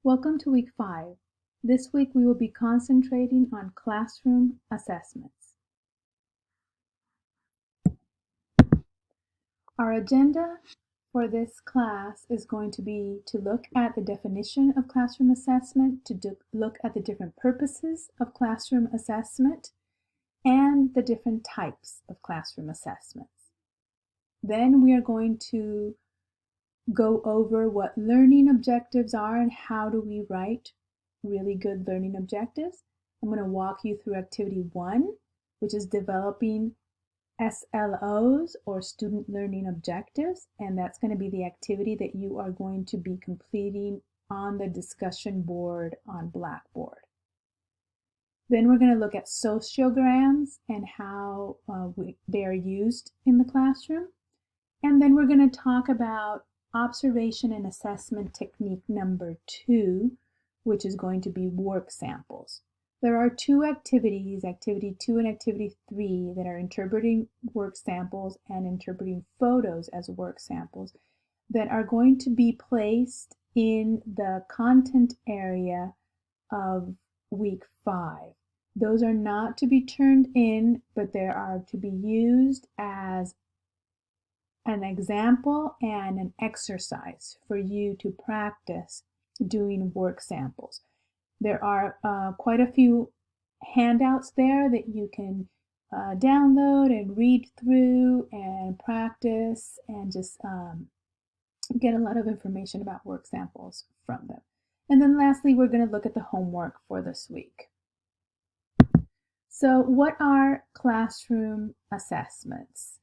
Welcome to week 5. This week we will be concentrating on classroom assessments. Our agenda for this class is going to be to look at the definition of classroom assessment, to look at the different purposes of classroom assessment, and the different types of classroom assessments. Then we are going to go over what learning objectives are and how do we write really good learning objectives. I'm going to walk you through activity 1, which is developing SLOs or student learning objectives, and that's going to be the activity that you are going to be completing on the discussion board on Blackboard. Then we're going to look at sociograms and how they are used in the classroom. And then we're going to talk about observation and assessment technique number 2, which is going to be work samples. There are 2 activities, activity 2 and activity 3, that are interpreting work samples and interpreting photos as work samples that are going to be placed in the content area of week 5. Those are not to be turned in, but they are to be used as an example and an exercise for you to practice doing work samples. There are quite a few handouts there that you can download and read through and practice and just get a lot of information about work samples from them. And then lastly, we're going to look at the homework for this week. So what are classroom assessments?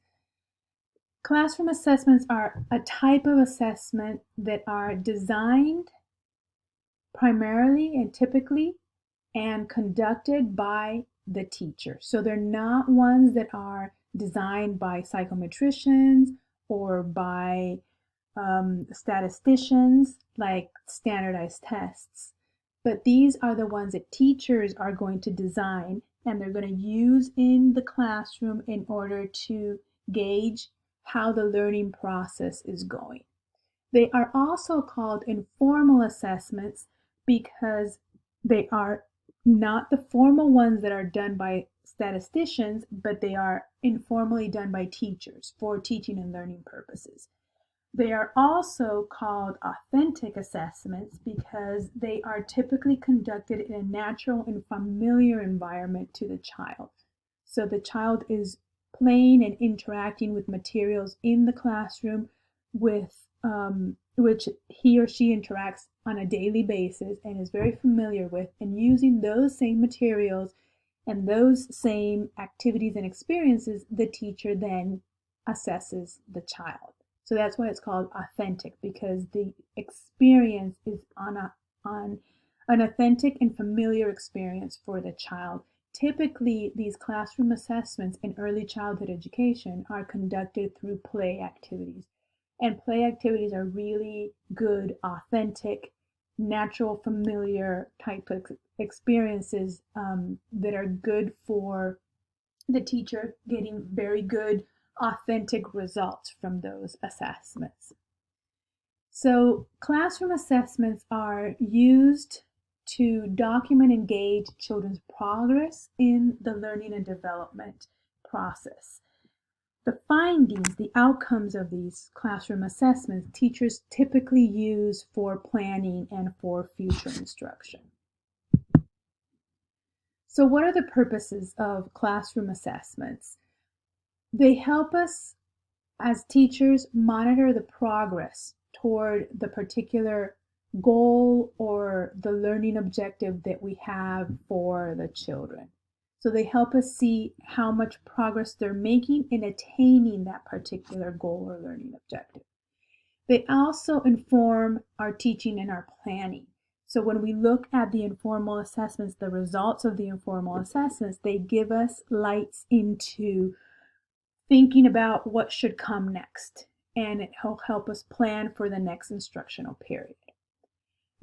Classroom assessments are a type of assessment that are designed primarily and typically and conducted by the teacher. So they're not ones that are designed by psychometricians or by statisticians like standardized tests. But these are the ones that teachers are going to design and they're going to use in the classroom in order to gauge how the learning process is going. They are also called informal assessments because they are not the formal ones that are done by statisticians, but they are informally done by teachers for teaching and learning purposes. They are also called authentic assessments because they are typically conducted in a natural and familiar environment to the child. So the child is playing and interacting with materials in the classroom with which he or she interacts on a daily basis and is very familiar with, and using those same materials and those same activities and experiences, the teacher then assesses the child. So that's why it's called authentic, because the experience is on an authentic and familiar experience for the child. Typically, these classroom assessments in early childhood education are conducted through play activities. And play activities are really good, authentic, natural, familiar type of experiences that are good for the teacher getting very good, authentic results from those assessments. So classroom assessments are used to document and gauge children's progress in the learning and development process. The findings, the outcomes of these classroom assessments, teachers typically use for planning and for future instruction. So what are the purposes of classroom assessments? They help us as teachers monitor the progress toward the particular goal or the learning objective that we have for the children. So they help us see how much progress they're making in attaining that particular goal or learning objective. They also inform our teaching and our planning. So when we look at the informal assessments, the results of the informal assessments, they give us lights into thinking about what should come next, and it will help us plan for the next instructional period.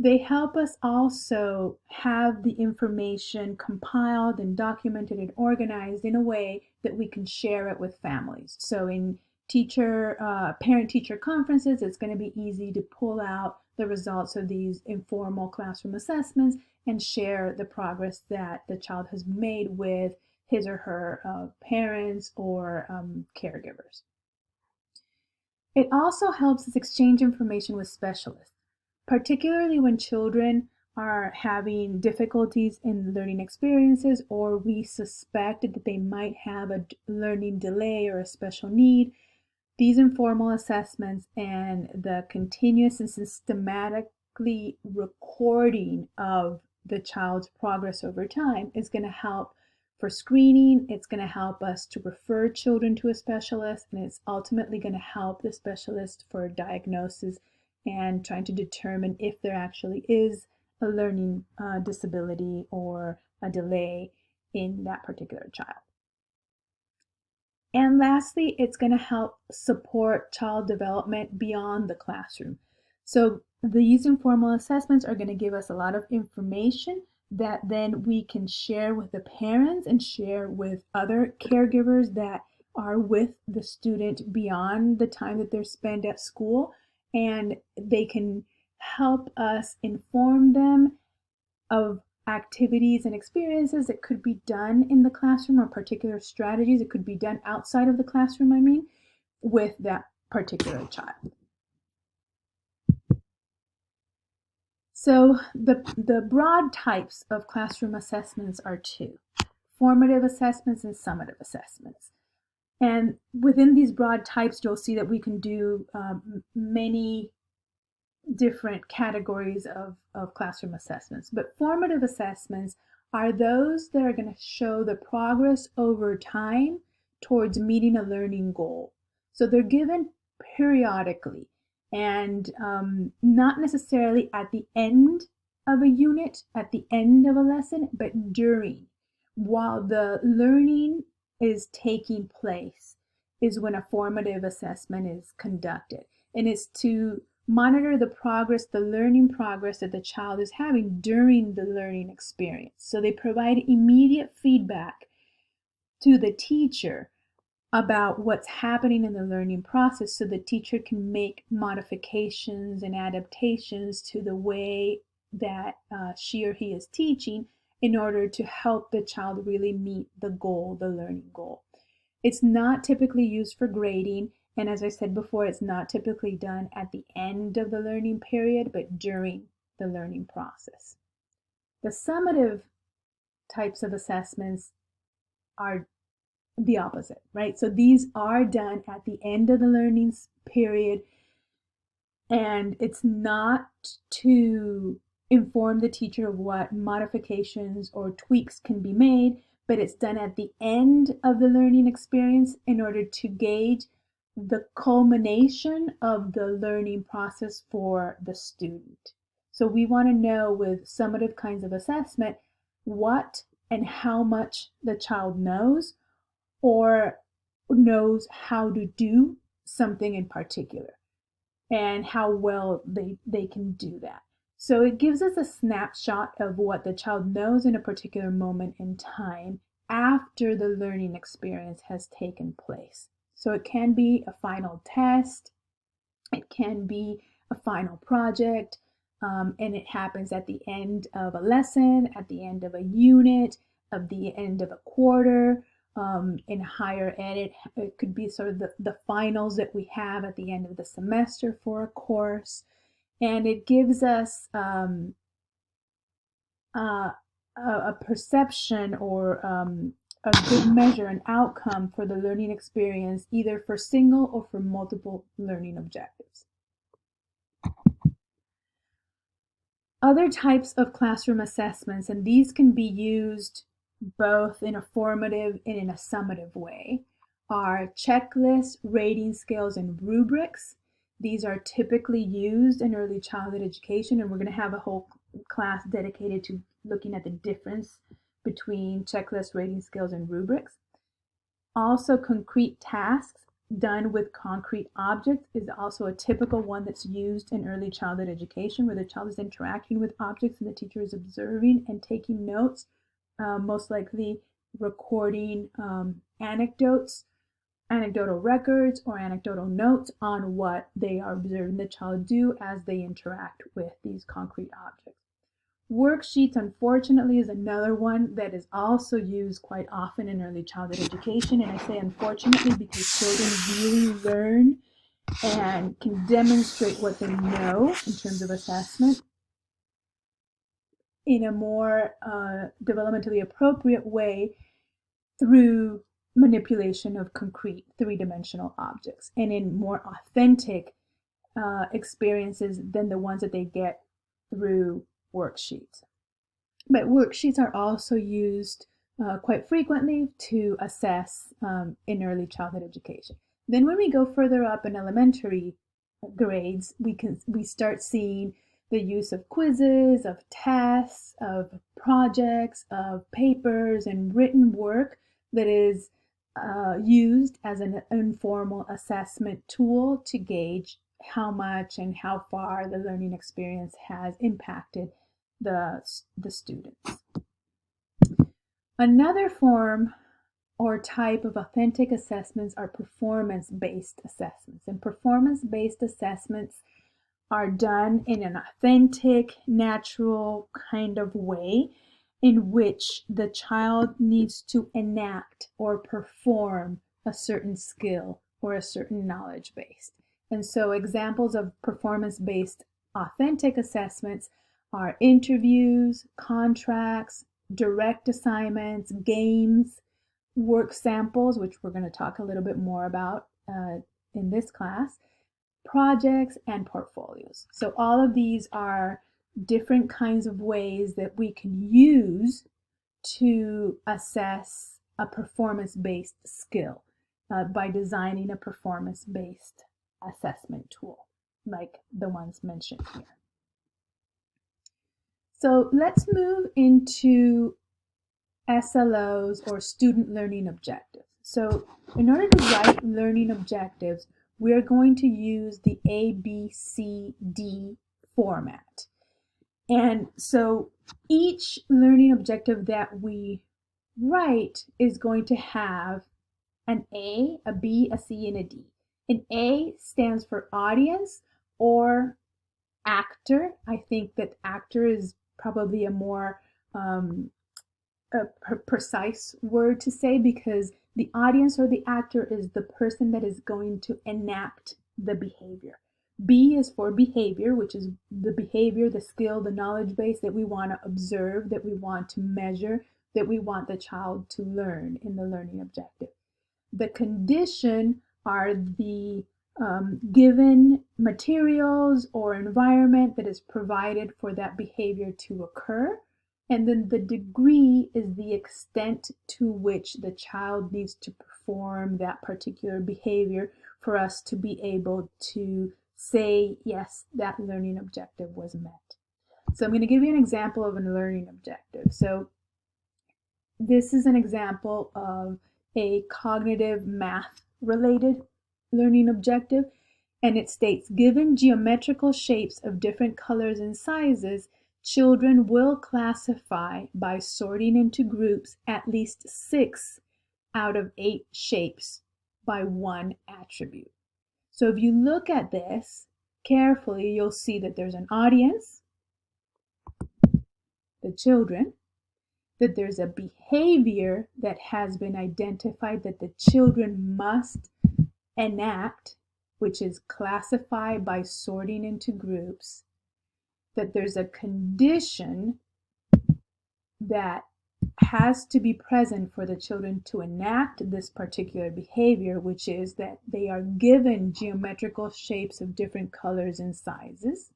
They help us also have the information compiled and documented and organized in a way that we can share it with families. So in parent-teacher conferences, it's going to be easy to pull out the results of these informal classroom assessments and share the progress that the child has made with his or her parents or caregivers. It also helps us exchange information with specialists, particularly when children are having difficulties in learning experiences, or we suspect that they might have a learning delay or a special need. These informal assessments and the continuous and systematically recording of the child's progress over time is going to help for screening. It's going to help us to refer children to a specialist, and it's ultimately going to help the specialist for diagnosis and trying to determine if there actually is a learning disability or a delay in that particular child. And lastly, it's going to help support child development beyond the classroom. So these informal assessments are going to give us a lot of information that then we can share with the parents and share with other caregivers that are with the student beyond the time that they're spent at school, and they can help us inform them of activities and experiences that could be done in the classroom, or particular strategies that could be done outside of the classroom, with that particular child. So the broad types of classroom assessments are two: formative assessments and summative assessments. And within these broad types, you'll see that we can do many different categories of classroom assessments. But formative assessments are those that are going to show the progress over time towards meeting a learning goal. So they're given periodically, and not necessarily at the end of a unit, at the end of a lesson, but during, while the learning is taking place, is when a formative assessment is conducted. And it's to monitor the progress, the learning progress that the child is having during the learning experience. So they provide immediate feedback to the teacher about what's happening in the learning process, so the teacher can make modifications and adaptations to the way that she or he is teaching in order to help the child really meet the goal, the learning goal. It's not typically used for grading, and as I said before, it's not typically done at the end of the learning period, but during the learning process. The summative types of assessments are the opposite, right? So these are done at the end of the learning period, and it's not to inform the teacher of what modifications or tweaks can be made, but it's done at the end of the learning experience in order to gauge the culmination of the learning process for the student. So we want to know with summative kinds of assessment what and how much the child knows, or knows how to do something in particular, and how well they can do that. So it gives us a snapshot of what the child knows in a particular moment in time after the learning experience has taken place. So it can be a final test, it can be a final project, and it happens at the end of a lesson, at the end of a unit, at the end of a quarter. In higher ed, it could be sort of the finals that we have at the end of the semester for a course. And it gives us a perception or a good measure, an outcome for the learning experience, either for single or for multiple learning objectives. Other types of classroom assessments, and these can be used both in a formative and in a summative way, are checklists, rating scales, and rubrics. These are typically used in early childhood education, and we're going to have a whole class dedicated to looking at the difference between checklists, rating scales, and rubrics. Also, concrete tasks done with concrete objects is also a typical one that's used in early childhood education, where the child is interacting with objects and the teacher is observing and taking notes, most likely recording anecdotes anecdotal records or anecdotal notes on what they are observing the child do as they interact with these concrete objects. Worksheets, unfortunately, is another one that is also used quite often in early childhood education. And I say unfortunately because children really learn and can demonstrate what they know in terms of assessment in a more developmentally appropriate way through manipulation of concrete three-dimensional objects and in more authentic experiences than the ones that they get through worksheets. But worksheets are also used quite frequently to assess in early childhood education. Then when we go further up in elementary grades, we start seeing the use of quizzes, of tests, of projects, of papers, and written work that is used as an informal assessment tool to gauge how much and how far the learning experience has impacted the students. Another form or type of authentic assessments are performance-based assessments. And performance-based assessments are done in an authentic, natural kind of way in which the child needs to enact or perform a certain skill or a certain knowledge base. And so examples of performance-based authentic assessments are interviews, contracts, direct assignments, games, work samples, which we're going to talk a little bit more about in this class, projects, and portfolios. So all of these are different kinds of ways that we can use to assess a performance-based skill by designing a performance-based assessment tool like the ones mentioned here. So let's move into SLOs or student learning objectives. So in order to write learning objectives, we're going to use the ABCD format. And so each learning objective that we write is going to have an A, a B, a C, and a D. An A stands for audience or actor. I think that actor is probably a more precise word to say, because the audience or the actor is the person that is going to enact the behavior. B is for behavior, which is the behavior, the skill, the knowledge base that we want to observe, that we want to measure, that we want the child to learn in the learning objective. The condition are the given materials or environment that is provided for that behavior to occur. And then the degree is the extent to which the child needs to perform that particular behavior for us to be able to say, yes, that learning objective was met. So I'm going to give you an example of a learning objective. So this is an example of a cognitive math related learning objective, and it states, given geometrical shapes of different colors and sizes, children will classify by sorting into groups at least 6 out of 8 shapes by one attribute. So if you look at this carefully, you'll see that there's an audience, the children, that there's a behavior that has been identified that the children must enact, which is classify by sorting into groups, that there's a condition that has to be present for the children to enact this particular behavior, which is that they are given geometrical shapes of different colors and sizes.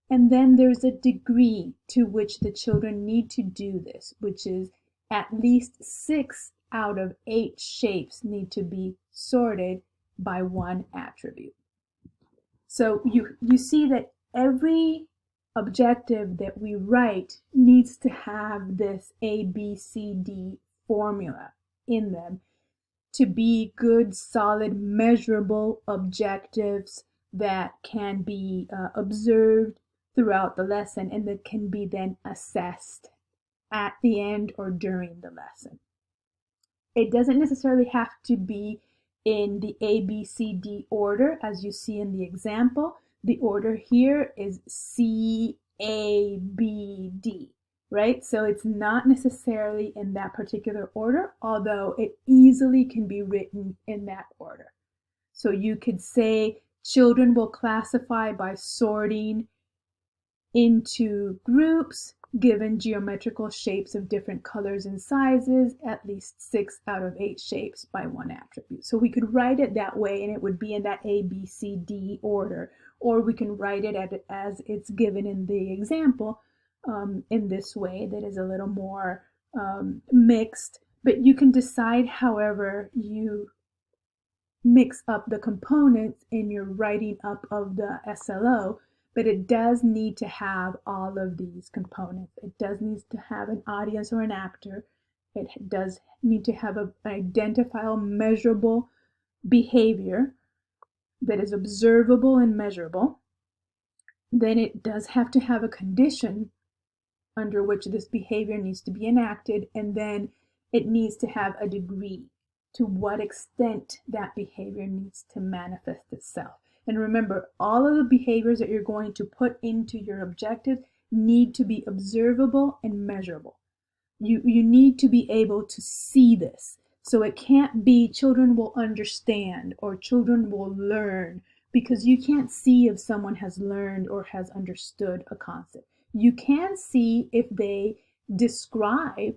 And then there's a degree to which the children need to do this, which is at least 6 out of 8 shapes need to be sorted by one attribute. So you see that every objective that we write needs to have this ABCD formula in them to be good, solid, measurable objectives that can be observed throughout the lesson and that can be then assessed at the end or during the lesson. It doesn't necessarily have to be in the ABCD order, as you see in the example. The order here is CABD, right? So it's not necessarily in that particular order, although it easily can be written in that order. So you could say children will classify by sorting into groups given geometrical shapes of different colors and sizes, at least 6 out of 8 shapes by one attribute. So we could write it that way, and it would be in that A, B, C, D order, or we can write it as it's given in the example in this way that is a little more mixed. But you can decide however you mix up the components in your writing up of the SLO, but it does need to have all of these components. It does need to have an audience or an actor. It does need to have an identifiable, measurable behavior that is observable and measurable. Then it does have to have a condition under which this behavior needs to be enacted, and then it needs to have a degree to what extent that behavior needs to manifest itself. And remember, all of the behaviors that you're going to put into your objectives need to be observable and measurable. You need to be able to see this. So it can't be children will understand or children will learn, because you can't see if someone has learned or has understood a concept. You can see if they describe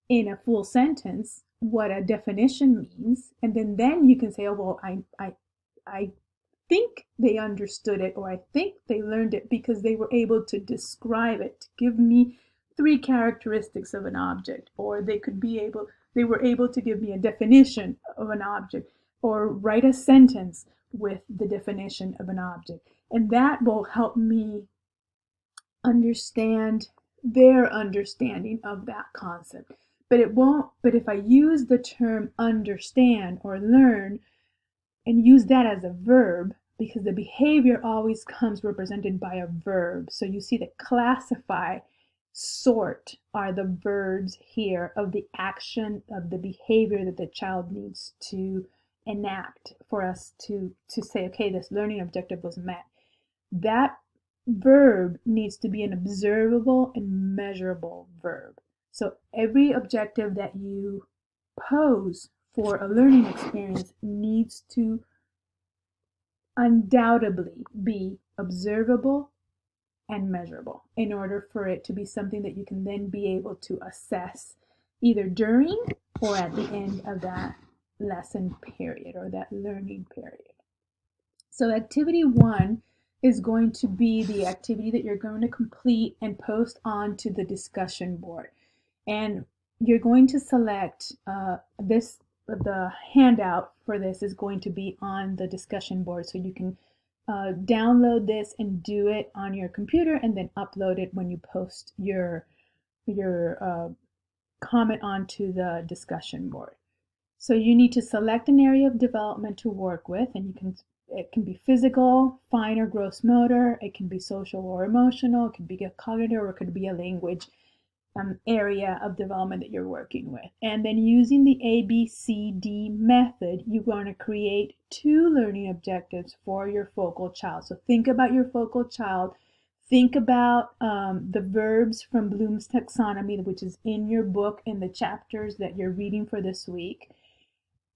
in a full sentence what a definition means, and then you can say, oh, well, I think they understood it, or I think they learned it because they were able to describe it, to give me 3 characteristics of an object, or they were able to give me a definition of an object, or write a sentence with the definition of an object. And that will help me understand their understanding of that concept. But if I use the term understand or learn and use that as a verb, because the behavior always comes represented by a verb. So you see that classify, sort are the verbs here of the action of the behavior that the child needs to enact for us to say, okay, this learning objective was met. That verb needs to be an observable and measurable verb. So every objective that you pose for a learning experience needs to undoubtedly be observable and measurable in order for it to be something that you can then be able to assess either during or at the end of that lesson period or that learning period. So activity 1 is going to be the activity that you're going to complete and post onto the discussion board. And you're going to select the handout for this is going to be on the discussion board, so you can download this and do it on your computer and then upload it when you post your comment onto the discussion board. So you need to select an area of development to work with, and it can be physical, fine or gross motor, it can be social or emotional, it could be a cognitive, or it could be a language area of development that you're working with. And then using the ABCD method, you want to create 2 learning objectives for your focal child. So think about your focal child. Think about the verbs from Bloom's taxonomy, which is in your book in the chapters that you're reading for this week.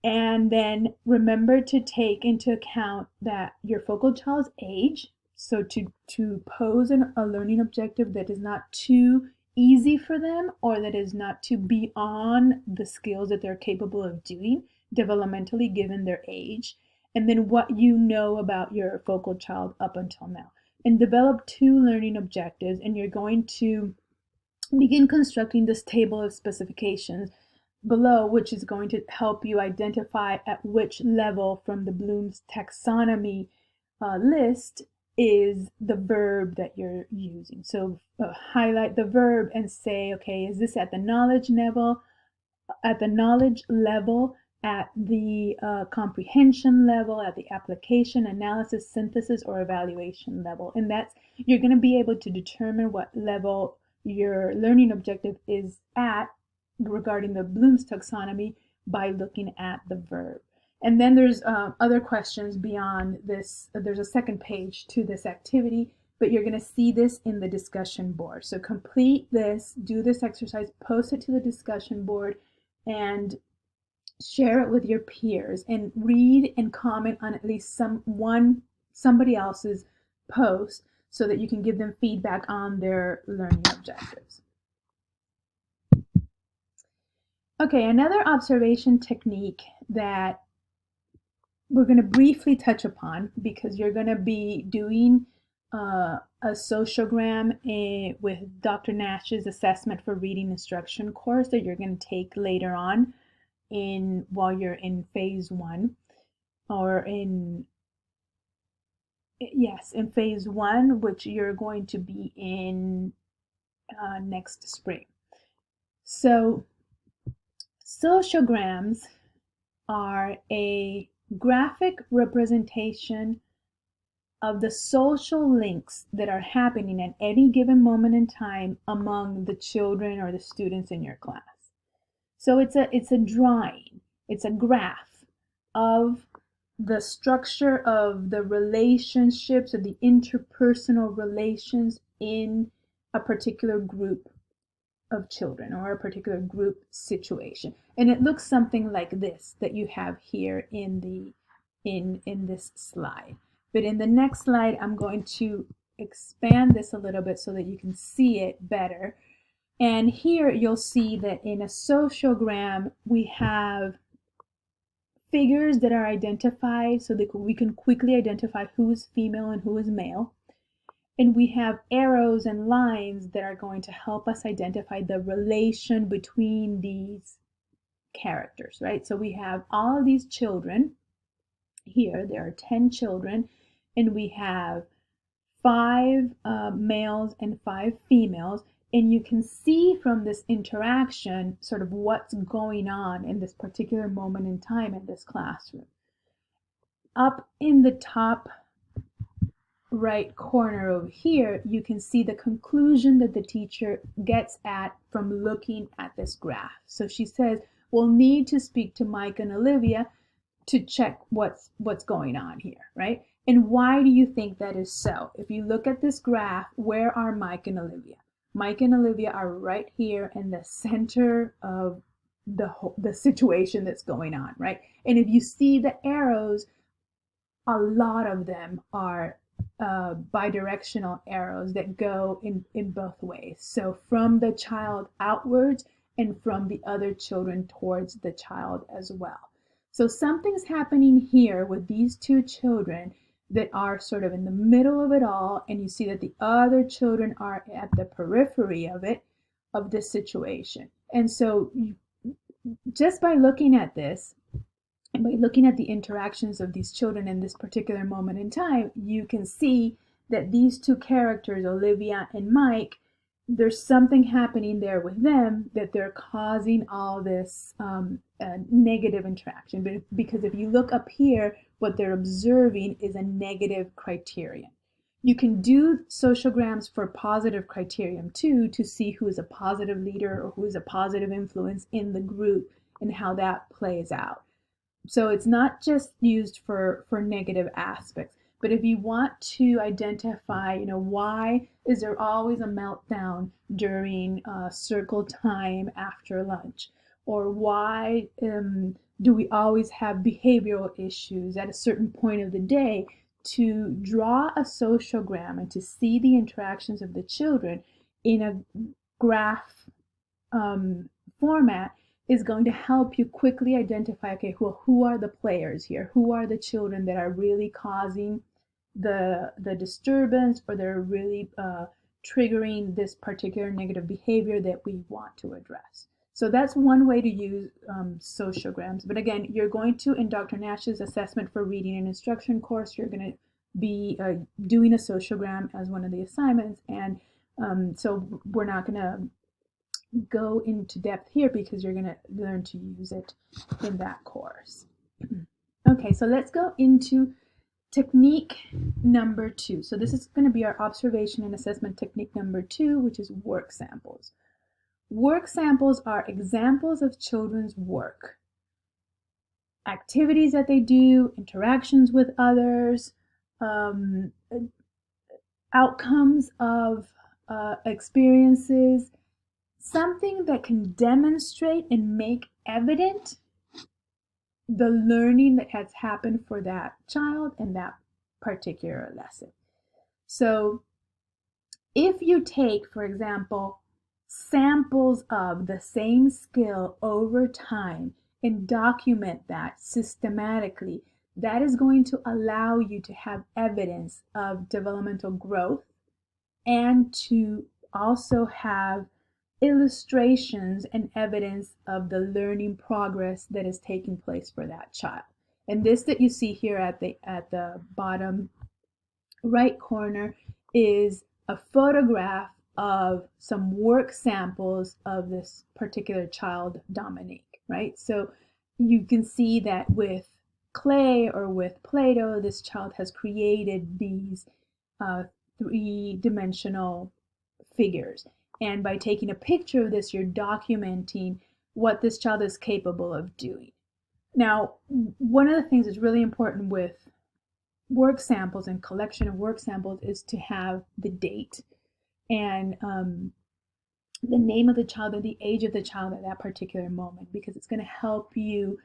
And then remember to take into account that your focal child's age. So to pose a learning objective that is not too easy for them or that is not too beyond the skills that they're capable of doing developmentally given their age. And then what you know about your focal child up until now. And develop 2 learning objectives, and you're going to begin constructing this table of specifications below, which is going to help you identify at which level from the Bloom's taxonomy list is the verb that you're using. So highlight the verb and say, okay, is this at the knowledge level, at the comprehension level, at the application, analysis, synthesis, or evaluation level? And you're going to be able to determine what level your learning objective is at regarding the Bloom's taxonomy by looking at the verb. And then there's other questions beyond this. There's a second page to this activity, but you're going to see this in the discussion board. So complete this, do this exercise, post it to the discussion board, and share it with your peers, and read and comment on at least somebody else's post so that you can give them feedback on their learning objectives. Okay, another observation technique that we're going to briefly touch upon, because you're going to be doing a sociogram with Dr. Nash's assessment for reading instruction course that you're going to take later on while you're in phase 1, or in phase 1, which you're going to be in next spring. So sociograms are a graphic representation of the social links that are happening at any given moment in time among the children or the students in your class. So it's a drawing, it's a graph of the structure of the relationships or the interpersonal relations in a particular group of children or a particular group situation. And it looks something like this that you have here in this slide. But in the next slide, I'm going to expand this a little bit so that you can see it better. And here you'll see that in a sociogram, we have figures that are identified so that we can quickly identify who is female and who is male. And we have arrows and lines that are going to help us identify the relation between these characters, right? So we have all of these children here. There are 10 children, and we have 5 males and 5 females. And you can see from this interaction sort of what's going on in this particular moment in time in this classroom. Up in the top right corner over here, you can see the conclusion that the teacher gets at from looking at this graph. So she says, we'll need to speak to Mike and Olivia to check what's going on here, right? And why do you think that is so? If you look at this graph, where are Mike and Olivia? Mike and Olivia are right here in the center of the situation that's going on, right? And if you see the arrows, a lot of them are bidirectional arrows that go in both ways. So from the child outwards and from the other children towards the child as well. So something's happening here with these 2 children that are sort of in the middle of it all, and you see that the other children are at the periphery of this situation. And so just by looking at this, and by looking at the interactions of these children in this particular moment in time, you can see that these 2 characters, Olivia and Mike, there's something happening there with them that they're causing all this negative interaction. But because if you look up here, what they're observing is a negative criterion. You can do sociograms for positive criterion too, to see who is a positive leader or who is a positive influence in the group and how that plays out. So it's not just used for negative aspects. But if you want to identify, why is there always a meltdown during circle time after lunch? Or why do we always have behavioral issues at a certain point of the day? To draw a sociogram and to see the interactions of the children in a graph format is going to help you quickly identify, okay, who are the players here? Who are the children that are really causing the disturbance, or they're really triggering this particular negative behavior that we want to address? So that's one way to use sociograms. But again, you're going to, in Dr. Nash's assessment for reading and instruction course, you're going to be doing a sociogram as one of the assignments. And so we're not going to go into depth here because you're going to learn to use it in that course. Okay, so let's go into technique number 2. So this is going to be our observation and assessment technique number 2, which is work samples. Work samples are examples of children's work activities that they do, interactions with others, um, outcomes of experiences, something that can demonstrate and make evident the learning that has happened for that child in that particular lesson. So if you take, for example, samples of the same skill over time and document that systematically, that is going to allow you to have evidence of developmental growth and to also have illustrations and evidence of the learning progress that is taking place for that child. And this that you see here at the bottom right corner is a photograph of some work samples of this particular child, Dominique, right? So you can see that with clay or with Play-Doh, this child has created these three-dimensional figures. And by taking a picture of this, you're documenting what this child is capable of doing. Now, one of the things that's really important with work samples and collection of work samples is to have the date and the name of the child or the age of the child at that particular moment, because it's going to help you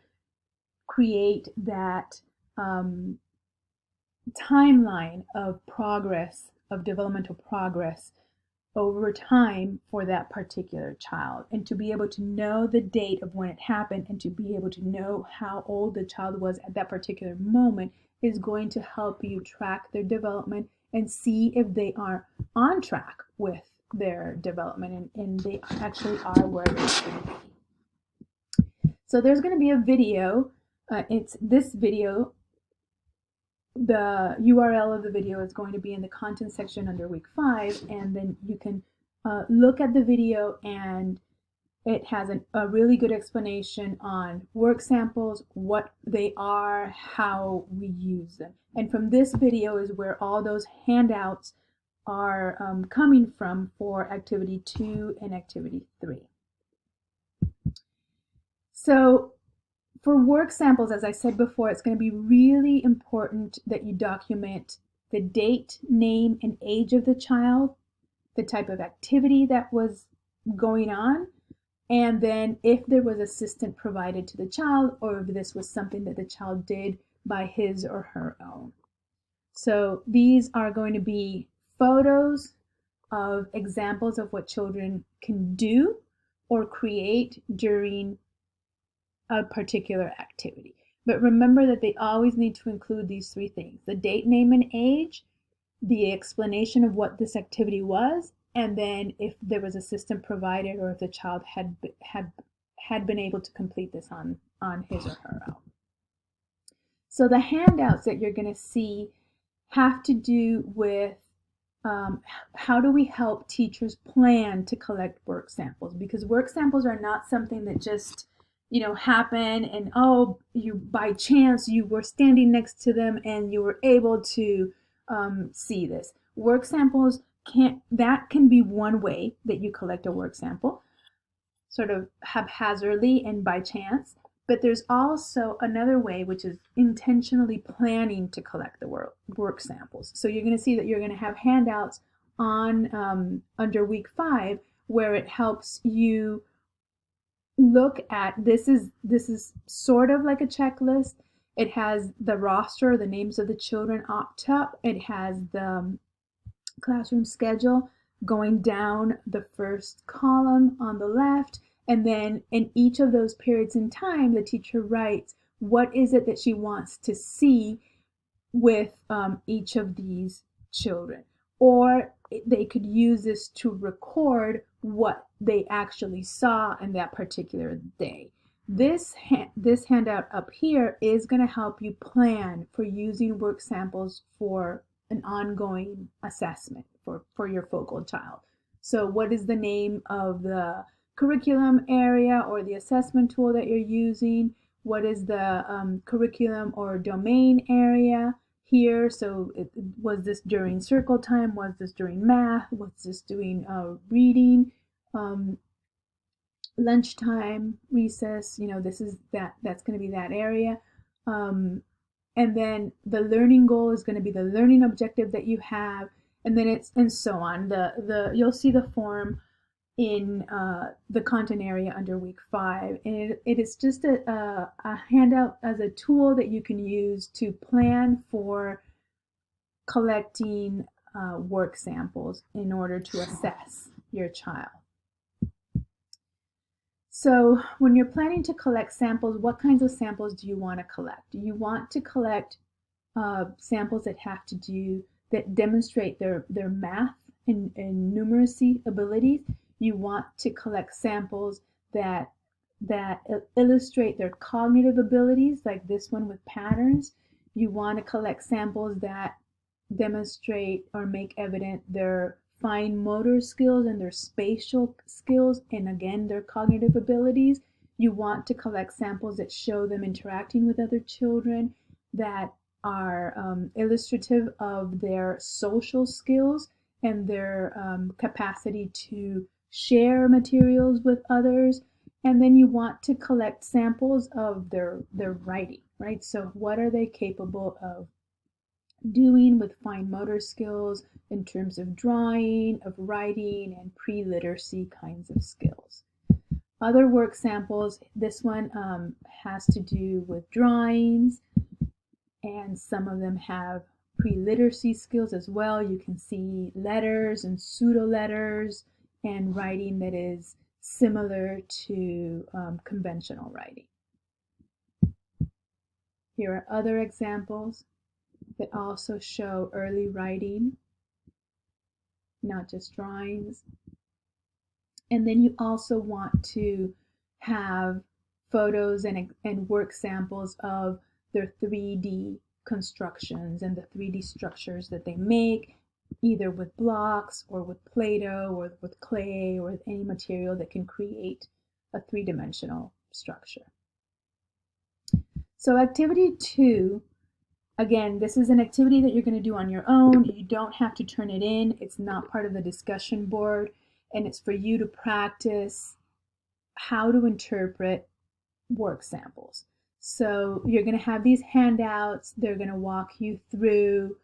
create that timeline of progress, of developmental progress over time for that particular child, and to be able to know the date of when it happened and to be able to know how old the child was at that particular moment is going to help you track their development and see if they are on track with their development and they actually are where they should be. So there's going to be a video. It's this video. The URL of the video is going to be in the content section under week 5, and then you can look at the video, and it has a really good explanation on work samples, what they are, how we use them. And from this video is where all those handouts are coming from for activity 2 and activity 3. So for work samples, as I said before, it's going to be really important that you document the date, name, and age of the child, the type of activity that was going on, and then if there was assistance provided to the child or if this was something that the child did by his or her own. So these are going to be photos of examples of what children can do or create during a particular activity. But remember that they always need to include these 3 things: the date, name, and age, the explanation of what this activity was, and then if there was assistance provided or if the child had been able to complete this on his or her own. So the handouts that you're going to see have to do with how do we help teachers plan to collect work samples, because work samples are not something that just happen and you by chance you were standing next to them and you were able to see this. Work samples can be one way that you collect a work sample, sort of haphazardly and by chance. But there's also another way, which is intentionally planning to collect the work samples. So you're going to see that you're going to have handouts on under week 5 where it helps you look at this is sort of like a checklist. It has the roster, the names of the children up top. It has the classroom schedule going down the first column on the left, and then in each of those periods in time the teacher writes what is it that she wants to see with each of these children, or they could use this to record what they actually saw in that particular day. This handout up here is going to help you plan for using work samples for an ongoing assessment for your focal child. So what is the name of the curriculum area or the assessment tool that you're using? What is the curriculum or domain area here? So was this during circle time? Was this during math? Was this doing reading? Lunchtime, recess, that's going to be that area. And then the learning goal is going to be the learning objective that you have, and then it's and so on. You'll see the form in the content area under week 5, and it is just a handout as a tool that you can use to plan for collecting work samples in order to assess your child. So when you're planning to collect samples, what kinds of samples do you want to collect? Do you want to collect samples that demonstrate their math and numeracy abilities? You want to collect samples that illustrate their cognitive abilities, like this one with patterns. You want to collect samples that demonstrate or make evident their fine motor skills and their spatial skills, and again, their cognitive abilities. You want to collect samples that show them interacting with other children, that are illustrative of their social skills and their capacity to share materials with others. And then you want to collect samples of their writing, right? So what are they capable of doing with fine motor skills in terms of drawing, of writing, and pre-literacy kinds of skills. Other work samples, this one has to do with drawings, and some of them have pre-literacy skills as well. You can see letters and pseudo-letters and writing that is similar to conventional writing. Here are other examples that also show early writing, not just drawings. And then you also want to have photos and work samples of their 3D constructions and the 3D structures that they make, either with blocks or with Play-Doh or with clay or with any material that can create a three-dimensional structure. So activity 2, again, this is an activity that you're going to do on your own. You don't have to turn it in. It's not part of the discussion board, and it's for you to practice how to interpret work samples. So you're going to have these handouts. They're going to walk you through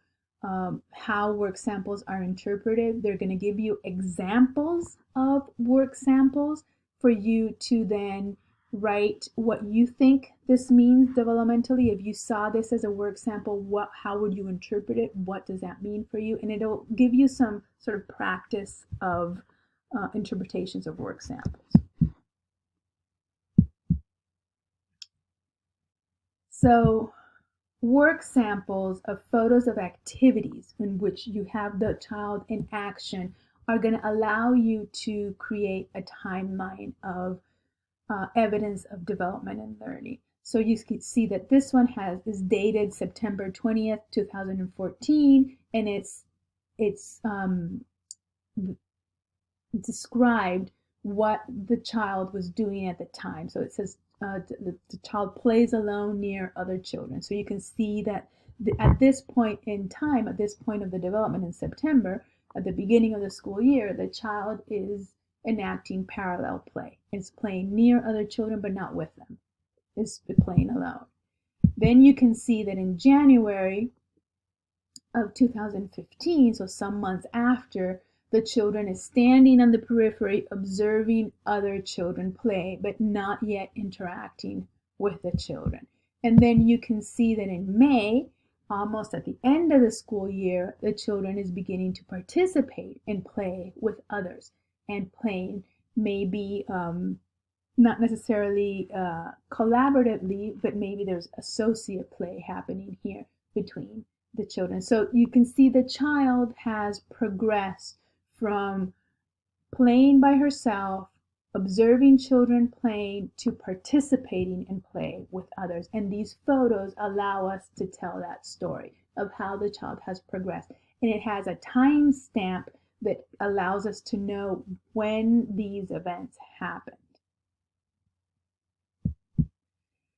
how work samples are interpreted. They're going to give you examples of work samples for you to then write what you think this means developmentally. If you saw this as a work sample, how would you interpret it? What does that mean for you? And it'll give you some sort of practice of interpretations of work samples. So work samples of photos of activities in which you have the child in action are going to allow you to create a timeline of evidence of development and learning. So you can see that this one is dated September 20th, 2014, and it's described what the child was doing at the time. So it says the child plays alone near other children. So you can see that at this point in time, at this point of the development in September, at the beginning of the school year, the child is enacting parallel play. It's playing near other children, but not with them. It's playing alone. Then you can see that in January of 2015, so some months after, the children is standing on the periphery observing other children play, but not yet interacting with the children. And then you can see that in May, almost at the end of the school year, the children is beginning to participate in play with others. And playing maybe not necessarily collaboratively, but maybe there's associate play happening here between the children. So you can see the child has progressed from playing by herself, observing children playing, to participating in play with others. And these photos allow us to tell that story of how the child has progressed. And it has a time stamp that allows us to know when these events happened.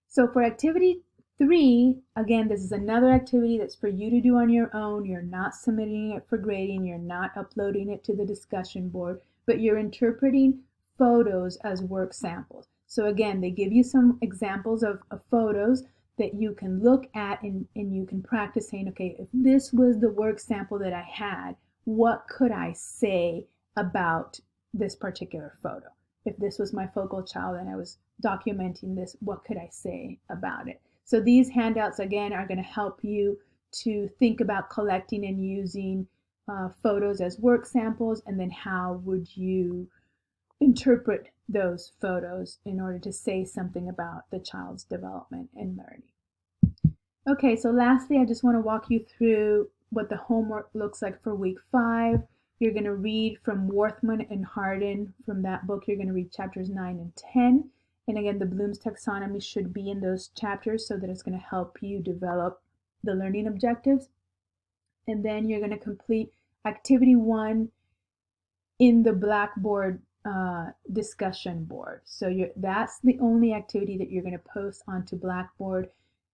So for activity 3, again, this is another activity that's for you to do on your own. You're not submitting it for grading. You're not uploading it to the discussion board, but you're interpreting photos as work samples. So again, they give you some examples of photos that you can look at and you can practice saying, okay, if this was the work sample that I had, what could I say about this particular photo? If this was my focal child and I was documenting this, what could I say about it? So these handouts, again, are going to help you to think about collecting and using photos as work samples, and then how would you interpret those photos in order to say something about the child's development and learning. Okay, so lastly, I just want to walk you through what the homework looks like for week 5. You're going to read from Worthman and Hardin. From that book, you're going to read chapters 9 and 10. And again, the Bloom's taxonomy should be in those chapters so that it's going to help you develop the learning objectives. And then you're going to complete activity 1 in the Blackboard discussion board. So that's the only activity that you're going to post onto Blackboard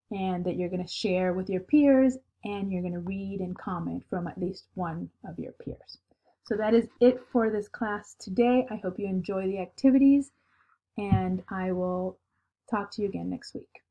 and that you're going to share with your peers, and you're going to read and comment from at least one of your peers. So that is it for this class today. I hope you enjoy the activities, and I will talk to you again next week.